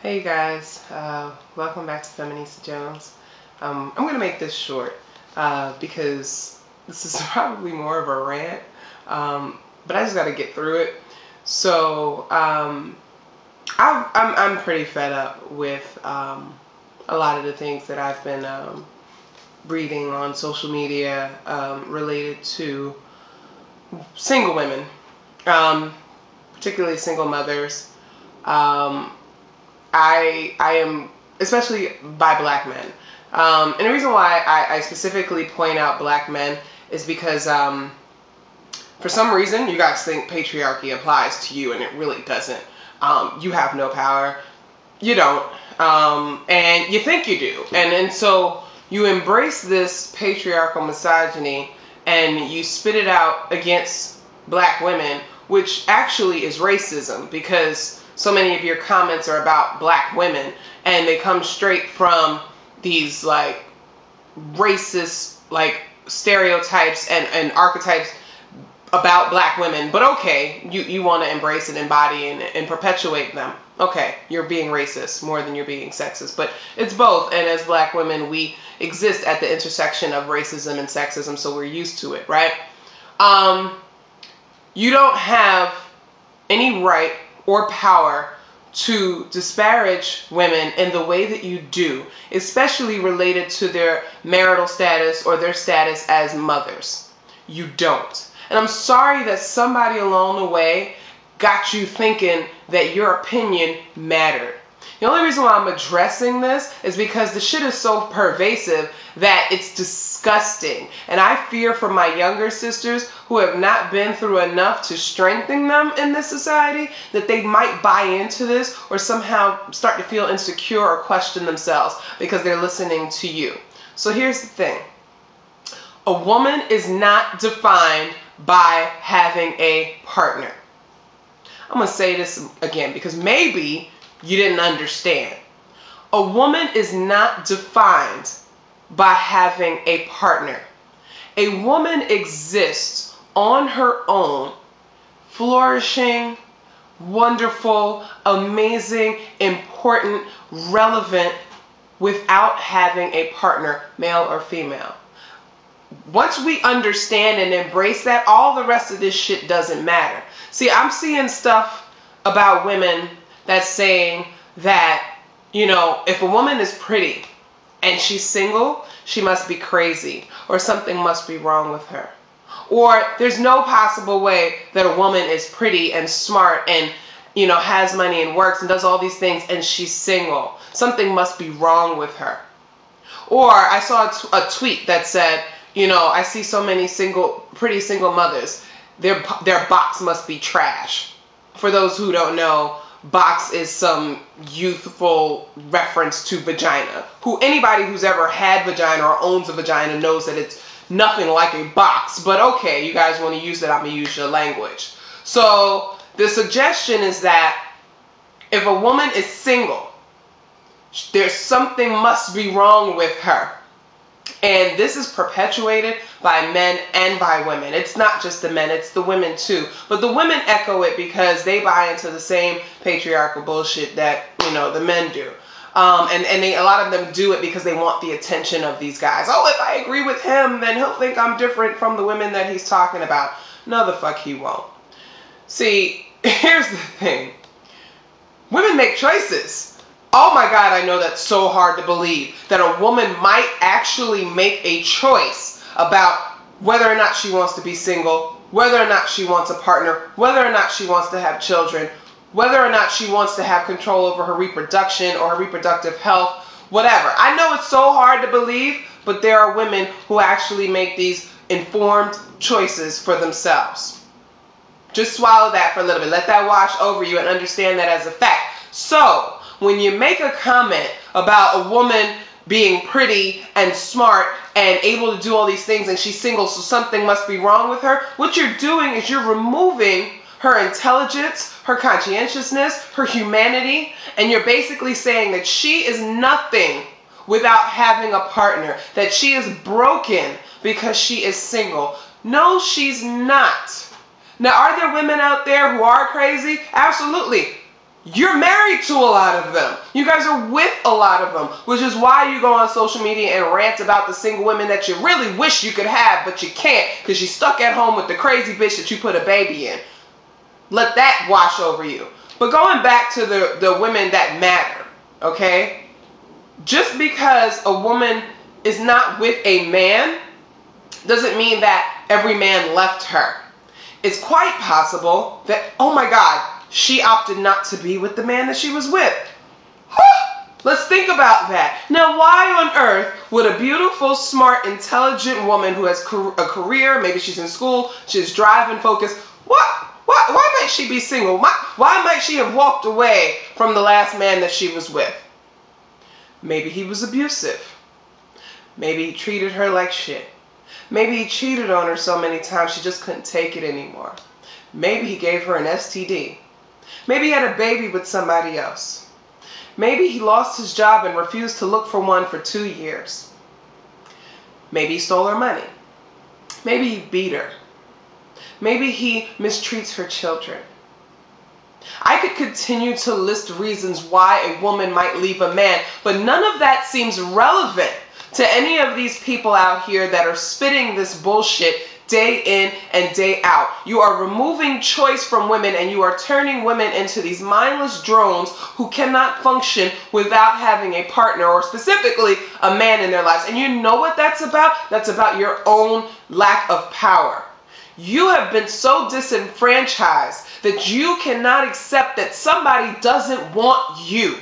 Hey guys, welcome back to Feminista Jones. I'm going to make this short because this is probably more of a rant, but I just got to get through it. So I'm pretty fed up with a lot of the things that I've been reading on social media related to single women, particularly single mothers. I am, especially by black men. And the reason why I specifically point out black men is because for some reason you guys think patriarchy applies to you, and it really doesn't. You have no power. You don't. And you think you do. And so you embrace this patriarchal misogyny and you spit it out against black women, which actually is racism, because so many of your comments are about black women and they come straight from these like racist like stereotypes and archetypes about black women. But okay, you want to embrace and embody and perpetuate them. Okay, you're being racist more than you're being sexist, but it's both. And as black women, we exist at the intersection of racism and sexism, so we're used to it, right? You don't have any right or power to disparage women in the way that you do, especially related to their marital status or their status as mothers. You don't. And I'm sorry that somebody along the way got you thinking that your opinion mattered. The only reason why I'm addressing this is because the shit is so pervasive that it's disgusting. And I fear for my younger sisters who have not been through enough to strengthen them in this society that they might buy into this or somehow start to feel insecure or question themselves because they're listening to you. So here's the thing. A woman is not defined by having a partner. I'm going to say this again because maybe you didn't understand. A woman is not defined by having a partner. A woman exists on her own, flourishing, wonderful, amazing, important, relevant, without having a partner, male or female. Once we understand and embrace that, all the rest of this shit doesn't matter. See, I'm seeing stuff about women that's saying that, you know, if a woman is pretty and she's single, she must be crazy or something must be wrong with her. Or there's no possible way that a woman is pretty and smart and, you know, has money and works and does all these things and she's single. Something must be wrong with her. Or I saw a tweet that said, you know, I see so many pretty single mothers. Their box must be trash. For those who don't know, box is some youthful reference to vagina. Anybody who's ever had vagina or owns a vagina knows that it's nothing like a box. But okay, you guys want to use that, I'm going to use your language. So the suggestion is that if a woman is single, there's something must be wrong with her. And this is perpetuated by men and by women. It's not just the men, it's the women too. But the women echo it because they buy into the same patriarchal bullshit that, you know, the men do. And a lot of them do it because they want the attention of these guys. Oh, if I agree with him, then he'll think I'm different from the women that he's talking about. No, the fuck he won't. See, here's the thing. Women make choices. Oh my God, I know that's so hard to believe that a woman might actually make a choice about whether or not she wants to be single, whether or not she wants a partner, whether or not she wants to have children, whether or not she wants to have control over her reproduction or her reproductive health, whatever. I know it's so hard to believe, but there are women who actually make these informed choices for themselves. Just swallow that for a little bit. Let that wash over you and understand that as a fact. So, when you make a comment about a woman being pretty and smart and able to do all these things and she's single, so something must be wrong with her, what you're doing is you're removing her intelligence, her conscientiousness, her humanity, and you're basically saying that she is nothing without having a partner, that she is broken because she is single. No, she's not. Now, are there women out there who are crazy? Absolutely. You're married to a lot of them. You guys are with a lot of them, which is why you go on social media and rant about the single women that you really wish you could have, but you can't because you're stuck at home with the crazy bitch that you put a baby in. Let that wash over you. But going back to the women that matter, okay? Just because a woman is not with a man doesn't mean that every man left her. It's quite possible that, oh my God, she opted not to be with the man that she was with. Let's think about that. Now, why on earth would a beautiful, smart, intelligent woman who has a career, maybe she's in school, she's driving, focused, why might she be single? Why might she have walked away from the last man that she was with? Maybe he was abusive. Maybe he treated her like shit. Maybe he cheated on her so many times she just couldn't take it anymore. Maybe he gave her an STD. Maybe he had a baby with somebody else. Maybe he lost his job and refused to look for one for 2 years. Maybe he stole her money. Maybe he beat her. Maybe he mistreats her children. I could continue to list reasons why a woman might leave a man, but none of that seems relevant to any of these people out here that are spitting this bullshit day in and day out. You are removing choice from women and you are turning women into these mindless drones who cannot function without having a partner or specifically a man in their lives. And you know what that's about? That's about your own lack of power. You have been so disenfranchised that you cannot accept that somebody doesn't want you.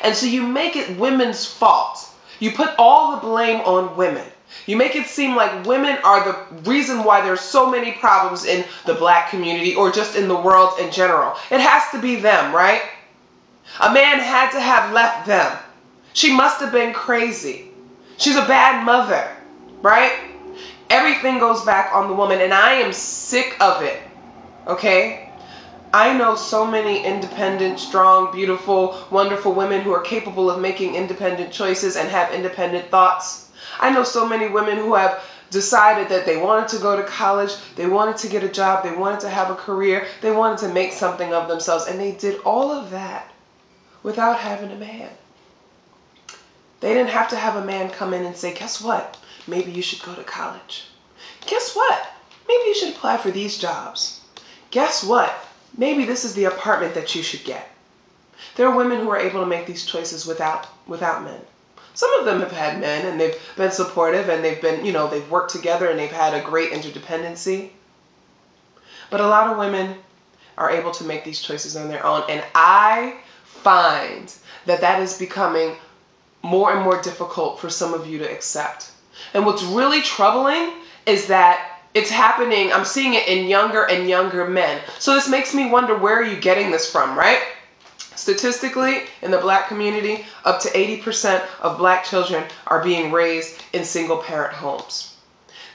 And so you make it women's fault. You put all the blame on women. You make it seem like women are the reason why there's so many problems in the black community or just in the world in general. It has to be them, right? A man had to have left them. She must have been crazy. She's a bad mother, right? Everything goes back on the woman, and I am sick of it, okay? I know so many independent, strong, beautiful, wonderful women who are capable of making independent choices and have independent thoughts. I know so many women who have decided that they wanted to go to college, they wanted to get a job, they wanted to have a career, they wanted to make something of themselves, and they did all of that without having a man. They didn't have to have a man come in and say, guess what? Maybe you should go to college. Guess what? Maybe you should apply for these jobs. Guess what? Maybe this is the apartment that you should get. There are women who are able to make these choices without men. Some of them have had men and they've been supportive and they've been, they've worked together and they've had a great interdependency. But a lot of women are able to make these choices on their own. And I find that that is becoming more and more difficult for some of you to accept. And what's really troubling is that it's happening, I'm seeing it in younger and younger men. So this makes me wonder, where are you getting this from, right? Statistically, in the black community, up to 80% of black children are being raised in single-parent homes.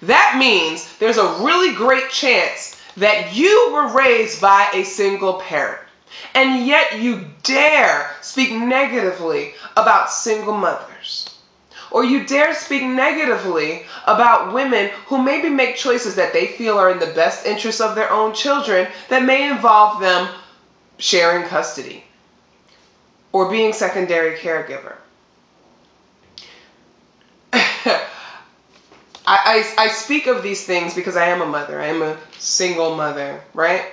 That means there's a really great chance that you were raised by a single parent. And yet you dare speak negatively about single mothers. Or you dare speak negatively about women who maybe make choices that they feel are in the best interest of their own children that may involve them sharing custody or being secondary caregiver. I speak of these things because I am a mother. I am a single mother, right?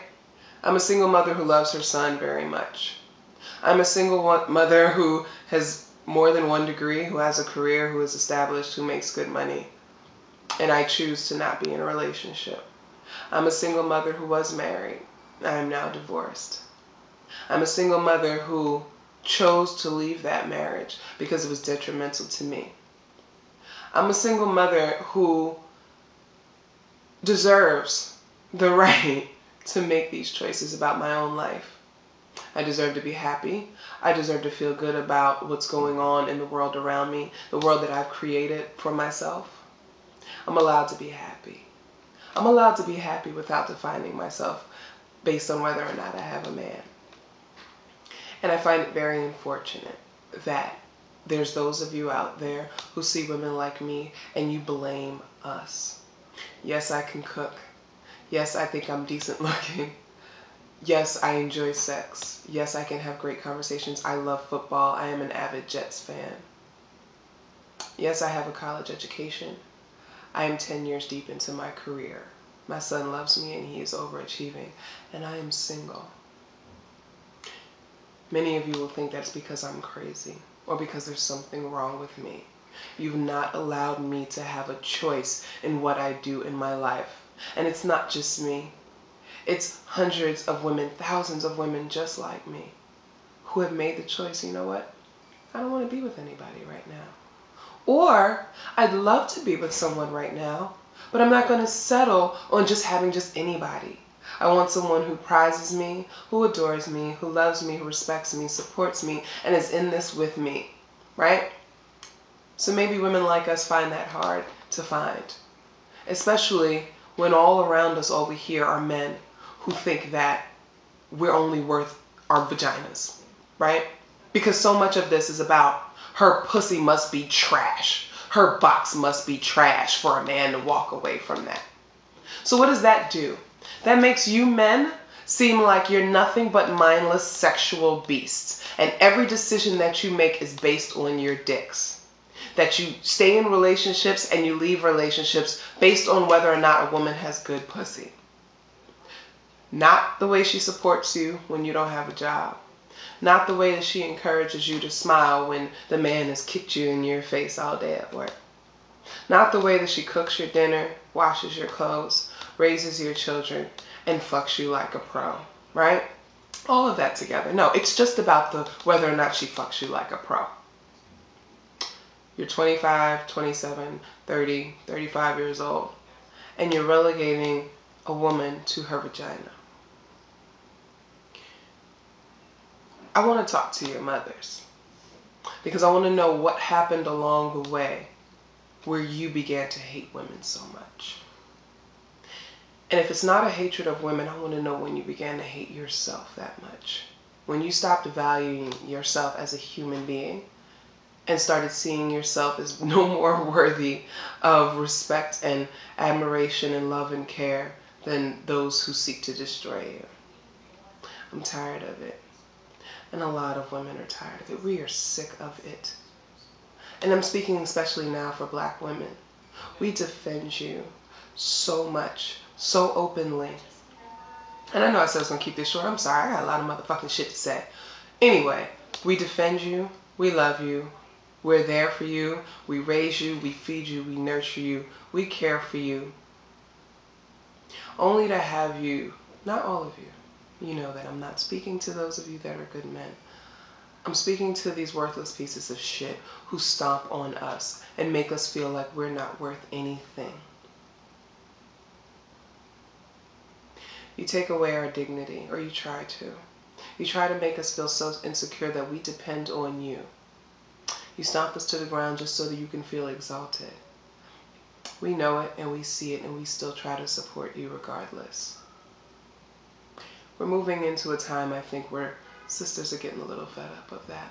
I'm a single mother who loves her son very much. I'm a single mother who has more than one degree, who has a career, who is established, who makes good money. And I choose to not be in a relationship. I'm a single mother who was married. I am now divorced. I'm a single mother who chose to leave that marriage because it was detrimental to me. I'm a single mother who deserves the right to make these choices about my own life. I deserve to be happy. I deserve to feel good about what's going on in the world around me, the world that I've created for myself. I'm allowed to be happy. I'm allowed to be happy without defining myself based on whether or not I have a man. And I find it very unfortunate that there's those of you out there who see women like me and you blame us. Yes, I can cook. Yes, I think I'm decent looking. Yes, I enjoy sex. Yes, I can have great conversations. I love football. I am an avid Jets fan. Yes, I have a college education. I am 10 years deep into my career. My son loves me and he is overachieving. And I am single. Many of you will think that's because I'm crazy or because there's something wrong with me. You've not allowed me to have a choice in what I do in my life. And it's not just me. It's hundreds of women, thousands of women just like me who have made the choice, you know what? I don't want to be with anybody right now. Or I'd love to be with someone right now, but I'm not going to settle on just having just anybody. I want someone who prizes me, who adores me, who loves me, who respects me, supports me, and is in this with me, right? So maybe women like us find that hard to find, especially when all around us, all we hear are men who think that we're only worth our vaginas, right? Because so much of this is about her pussy must be trash. Her box must be trash for a man to walk away from that. So what does that do? That makes you men seem like you're nothing but mindless sexual beasts. And every decision that you make is based on your dicks. That you stay in relationships and you leave relationships based on whether or not a woman has good pussy. Not the way she supports you when you don't have a job. Not the way that she encourages you to smile when the man has kicked you in your face all day at work. Not the way that she cooks your dinner, washes your clothes, raises your children, and fucks you like a pro, right? All of that together. No, it's just about the whether or not she fucks you like a pro. You're 25, 27, 30, 35 years old, and you're relegating a woman to her vagina. I want to talk to your mothers because I want to know what happened along the way where you began to hate women so much. And if it's not a hatred of women, I want to know when you began to hate yourself that much. When you stopped valuing yourself as a human being and started seeing yourself as no more worthy of respect and admiration and love and care than those who seek to destroy you. I'm tired of it. And a lot of women are tired of it. We are sick of it. And I'm speaking especially now for black women. We defend you so much, so openly. And I know I said I was going to keep this short. I'm sorry. I got a lot of motherfucking shit to say. Anyway, we defend you. We love you. We're there for you. We raise you. We feed you. We nurture you. We care for you. Only to have you, not all of you. You know that I'm not speaking to those of you that are good men. I'm speaking to these worthless pieces of shit who stomp on us and make us feel like we're not worth anything. You take away our dignity, or you try to. You try to make us feel so insecure that we depend on you. You stomp us to the ground just so that you can feel exalted. We know it and we see it and we still try to support you regardless. We're moving into a time, I think, where sisters are getting a little fed up of that.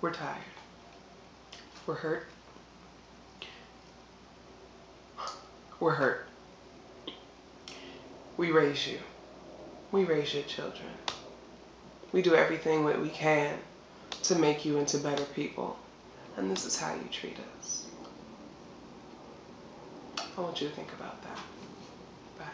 We're tired. We're hurt. We're hurt. We raise you. We raise your children. We do everything that we can to make you into better people. And this is how you treat us. I want you to think about that. Bye.